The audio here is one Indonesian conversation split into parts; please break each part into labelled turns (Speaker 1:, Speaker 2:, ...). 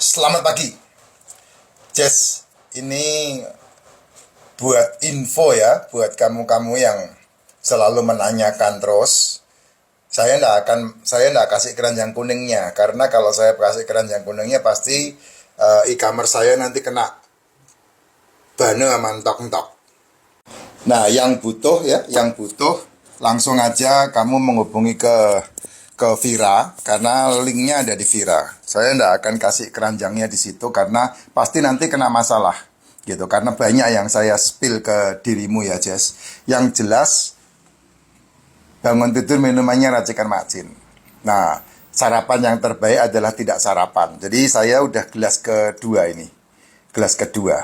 Speaker 1: Selamat pagi, Jess. Ini buat info ya, buat kamu-kamu yang selalu menanyakan terus. Saya ndak kasih keranjang kuningnya, karena kalau saya kasih keranjang kuningnya pasti e-commerce saya nanti kena bane sama entok-entok. Nah, yang butuh langsung aja kamu menghubungi ke Vira, karena linknya ada di Vira. Saya nggak akan kasih keranjangnya di situ karena pasti nanti kena masalah gitu. Karena banyak yang saya spill ke dirimu ya, Jess. Yang jelas bangun tidur minumannya racikan macin. Nah, sarapan yang terbaik adalah tidak sarapan. Jadi saya udah gelas kedua ini, gelas kedua.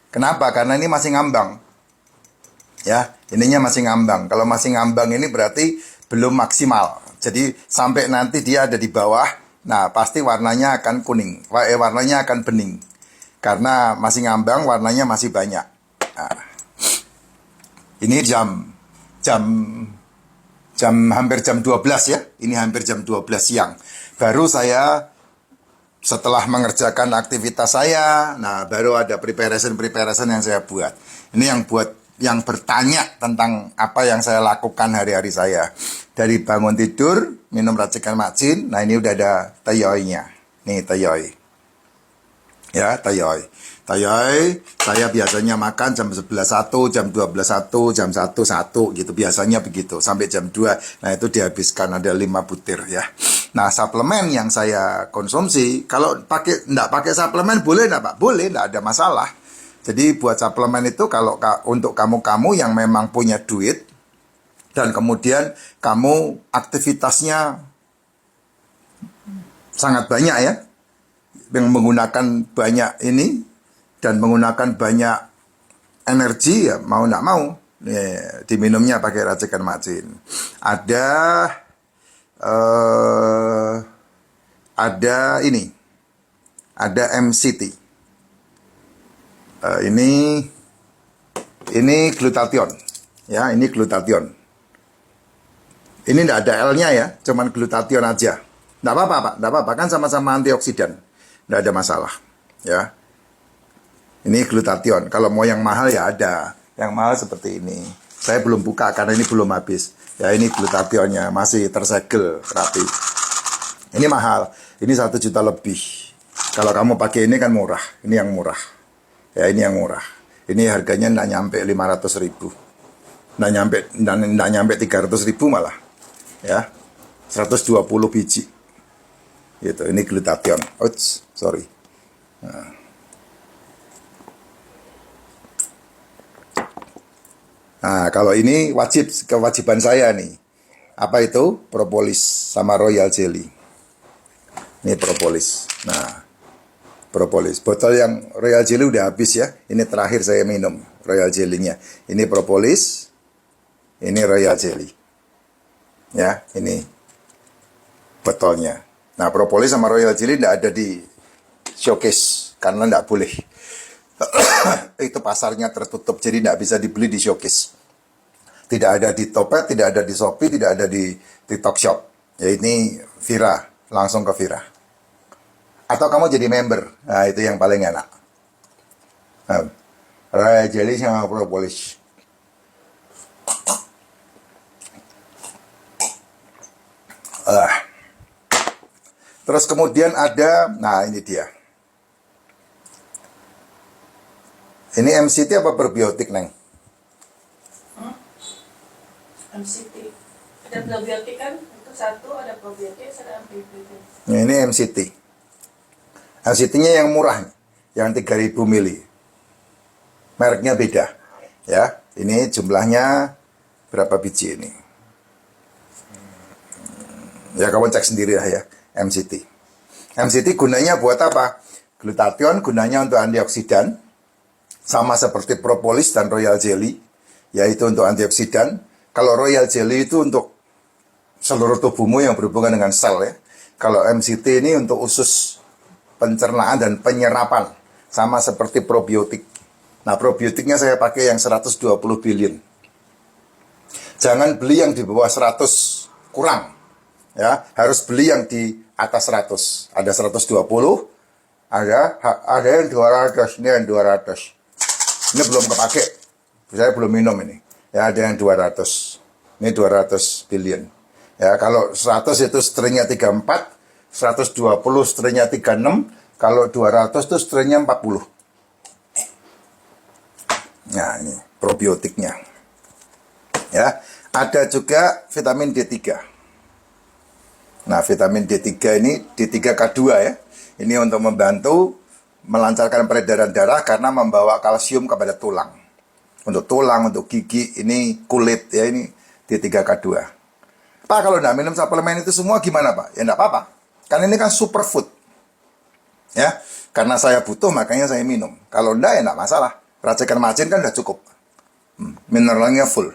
Speaker 1: Kenapa? Karena ini masih ngambang. Ya, ininya masih ngambang. Kalau masih ngambang ini berarti belum maksimal. Jadi sampai nanti dia ada di bawah, nah pasti warnanya akan kuning, warnanya akan bening. Karena masih ngambang, warnanya masih banyak. Nah, ini jam hampir jam 12 ya. Ini hampir jam 12 siang. Baru saya setelah mengerjakan aktivitas saya, nah baru ada preparation yang saya buat. Ini yang bertanya tentang apa yang saya lakukan hari-hari saya. Dari bangun tidur, minum racikan macin, nah ini udah ada tayoynya. Nih tayoy. Ya, tayoy. Tayoy, saya biasanya makan jam 11.1, jam 12.1, jam 1.1 gitu. Biasanya begitu, sampai jam 2. Nah itu dihabiskan ada 5 butir ya. Nah, suplemen yang saya konsumsi, kalau enggak pakai suplemen boleh enggak, Pak? Boleh, enggak ada masalah. Jadi buat suplemen itu kalau untuk kamu-kamu yang memang punya duit dan kemudian kamu aktivitasnya sangat banyak ya, yang menggunakan banyak ini dan menggunakan banyak energi ya, mau enggak mau diminumnya pakai racikan macin. Ada ini, ada MCT. Ini glutathione, ya, ini glutathione. Ini tidak ada L-nya ya, cuman glutathione aja. Tidak apa-apa, Pak, tidak apa-apa, kan sama-sama antioksidan, tidak ada masalah, ya. Ini glutathione. Kalau mau yang mahal ya ada, yang mahal seperti ini. Saya belum buka karena ini belum habis. Ya ini glutathione-nya masih tersegel rapi. Ini mahal, ini 1 juta lebih. Kalau kamu pakai ini kan murah, ini yang murah. Ya ini yang murah. Ini harganya nggak nyampe 500.000. Nggak nyampe 300.000 malah. Ya. 120 biji. Gitu. Ini glutathione. Ouch, sorry. Nah, kalau ini kewajiban saya nih. Apa itu? Propolis sama royal jelly. Ini propolis. Nah, propolis. Botol yang royal jelly udah habis ya. Ini terakhir saya minum royal jelly-nya. Ini propolis. Ini royal jelly. Ya, ini botolnya. Nah, propolis sama royal jelly tidak ada di showcase karena tidak boleh. Itu pasarnya tertutup, jadi tidak bisa dibeli di showcase. Tidak ada di Topet, tidak ada di Shopee, tidak ada di TikTok Shop. Ya ini Vira, langsung ke Vira. Atau kamu jadi member, nah itu yang paling enak. Royal jelly sama propolis. Terus kemudian ada, nah ini dia. Ini MCT apa probiotik, Neng?
Speaker 2: MCT. Ada probiotik kan? Itu satu, ada probiotik, ada antibiotik.
Speaker 1: Nah, ini MCT. MCT-nya yang murah, yang 3000 mili. Mereknya beda. Ya, ini jumlahnya berapa biji ini? Ya, kamu cek sendiri lah ya, MCT. MCT gunanya buat apa? Glutathione gunanya untuk antioksidan, sama seperti propolis dan royal jelly, yaitu untuk antioksidan. Kalau royal jelly itu untuk seluruh tubuhmu yang berhubungan dengan sel ya. Kalau MCT ini untuk usus pencernaan dan penyerapan, sama seperti probiotik. Nah, probiotiknya saya pakai yang 120 billion. Jangan beli yang di bawah 100, kurang. Ya, harus beli yang di atas 100. Ada 120, ada yang 200, ini yang 200. Ini belum kepake. Saya belum minum ini. Ya, ada yang 200. Ini 200 billion. Ya, kalau 100 itu strengthnya 34, 120 strengthnya 36, kalau 200 itu strengthnya 40. Nah, ini probiotiknya. Ya, ada juga vitamin D3. Nah, vitamin D3 ini D3K2 ya. Ini untuk membantu melancarkan peredaran darah karena membawa kalsium kepada tulang. Untuk tulang, untuk gigi, ini kulit ya, ini D3K2. Pak, kalau tidak minum suplemen itu semua gimana, Pak? Ya enggak apa-apa. Karena ini kan superfood. Ya, karena saya butuh makanya saya minum. Kalau enggak ya enggak masalah. Racikan macin kan udah cukup. Mineralnya full.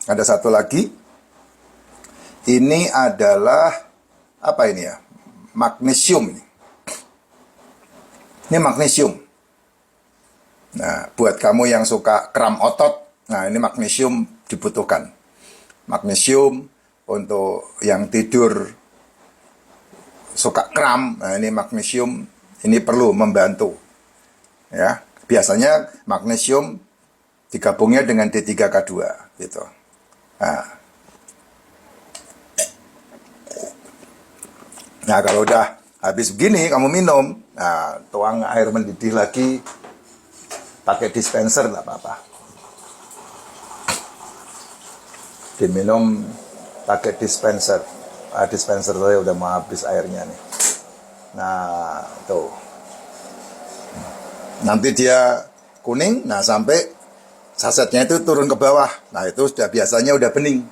Speaker 1: Ada satu lagi. Ini adalah apa ini ya? Magnesium ini. Ini magnesium. Nah, buat kamu yang suka kram otot, nah ini magnesium dibutuhkan. Magnesium untuk yang tidur suka kram, nah ini magnesium ini perlu membantu. Ya, biasanya magnesium digabungnya dengan D3K2 gitu. Nah, kalau udah habis begini kamu minum, nah tuang air mendidih lagi, pakai dispenser nggak apa-apa. Diminum pakai dispenser. Dispenser saya udah mau habis airnya nih. Nah, tuh. Nanti dia kuning, nah sampai sasetnya itu turun ke bawah. Nah, itu sudah biasanya udah bening.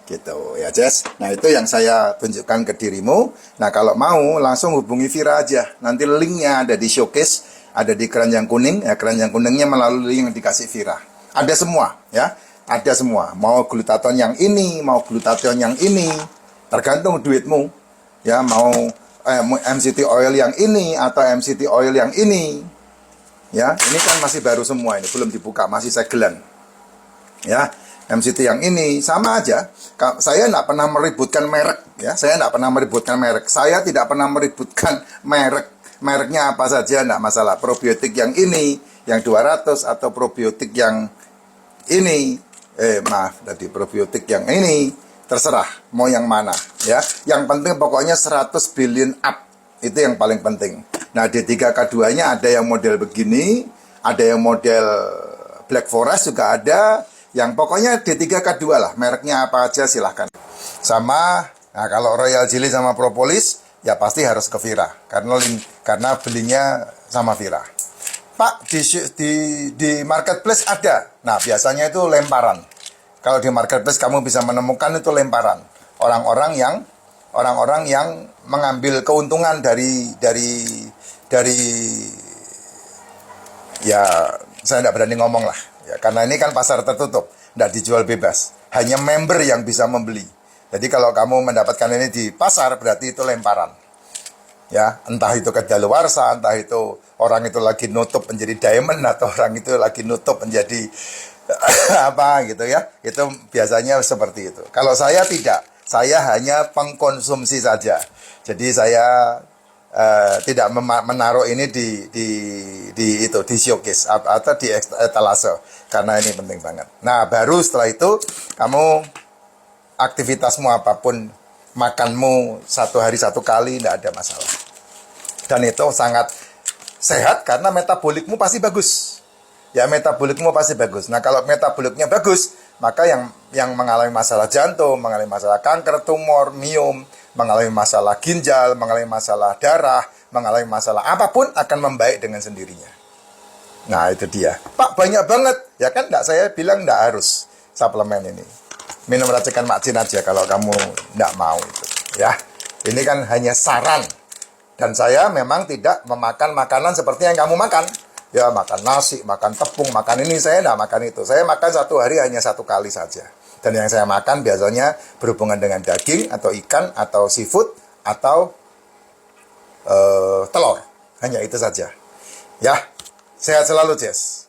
Speaker 1: Gitu ya, Jess. Nah, itu yang saya tunjukkan ke dirimu. Nah, kalau mau langsung hubungi Vira aja. Nanti linknya ada di showcase, ada di keranjang kuning. Ya, keranjang kuningnya melalui link yang dikasih Vira. Ada semua, ya. Ada semua. Mau glutathione yang ini, mau glutathione yang ini. Tergantung duitmu. Ya, mau MCT oil yang ini atau MCT oil yang ini. Ya, ini kan masih baru semua ini, belum dibuka, masih segelan. Ya, MCT yang ini sama aja. Saya tidak pernah meributkan merek, ya. Saya tidak pernah meributkan merek. Saya tidak pernah meributkan merek. Mereknya apa saja tidak masalah. Probiotik yang ini, yang 200 atau probiotik yang ini. Tadi probiotik yang ini terserah mau yang mana, ya. Yang penting pokoknya 100 billion up. Itu yang paling penting. Nah, D3K2-nya ada yang model begini, ada yang model Black Forest juga ada. Yang pokoknya D3K2 lah, mereknya apa aja silahkan. Sama, nah kalau Royal Jelly sama Propolis, ya pasti harus ke Vira. Karena belinya sama Vira. Pak, di marketplace ada. Nah, biasanya itu lemparan. Kalau di marketplace kamu bisa menemukan itu lemparan. Orang-orang yang mengambil keuntungan dari ya, saya tidak berani ngomong lah. Ya, karena ini kan pasar tertutup, tidak dijual bebas. Hanya member yang bisa membeli. Jadi kalau kamu mendapatkan ini di pasar, berarti itu lemparan. Ya, entah itu kedaluarsa, entah itu orang itu lagi nutup menjadi diamond, atau orang itu lagi nutup menjadi apa gitu ya. Itu biasanya seperti itu. Kalau saya tidak, saya hanya pengkonsumsi saja. Jadi saya tidak menaruh ini di showcase atau di etalase karena ini penting banget. Nah, baru setelah itu kamu aktivitasmu apapun, makanmu 1 hari 1 kali tidak ada masalah. Dan itu sangat sehat karena metabolikmu pasti bagus. Ya, metabolikmu pasti bagus. Nah, kalau metaboliknya bagus, maka yang mengalami masalah jantung, mengalami masalah kanker, tumor, miom, mengalami masalah ginjal, mengalami masalah darah, mengalami masalah apapun akan membaik dengan sendirinya. Nah, itu dia. Pak, banyak banget. Ya kan, saya bilang enggak harus suplemen ini. Minum racikan macin aja kalau kamu enggak mau itu. Ya, ini kan hanya saran. Dan saya memang tidak memakan makanan seperti yang kamu makan. Ya, makan nasi, makan tepung, makan ini. Saya enggak makan itu. Saya makan 1 hari hanya 1 kali saja. Dan yang saya makan biasanya berhubungan dengan daging, atau ikan, atau seafood, atau telur. Hanya itu saja. Ya, sehat selalu, Jess.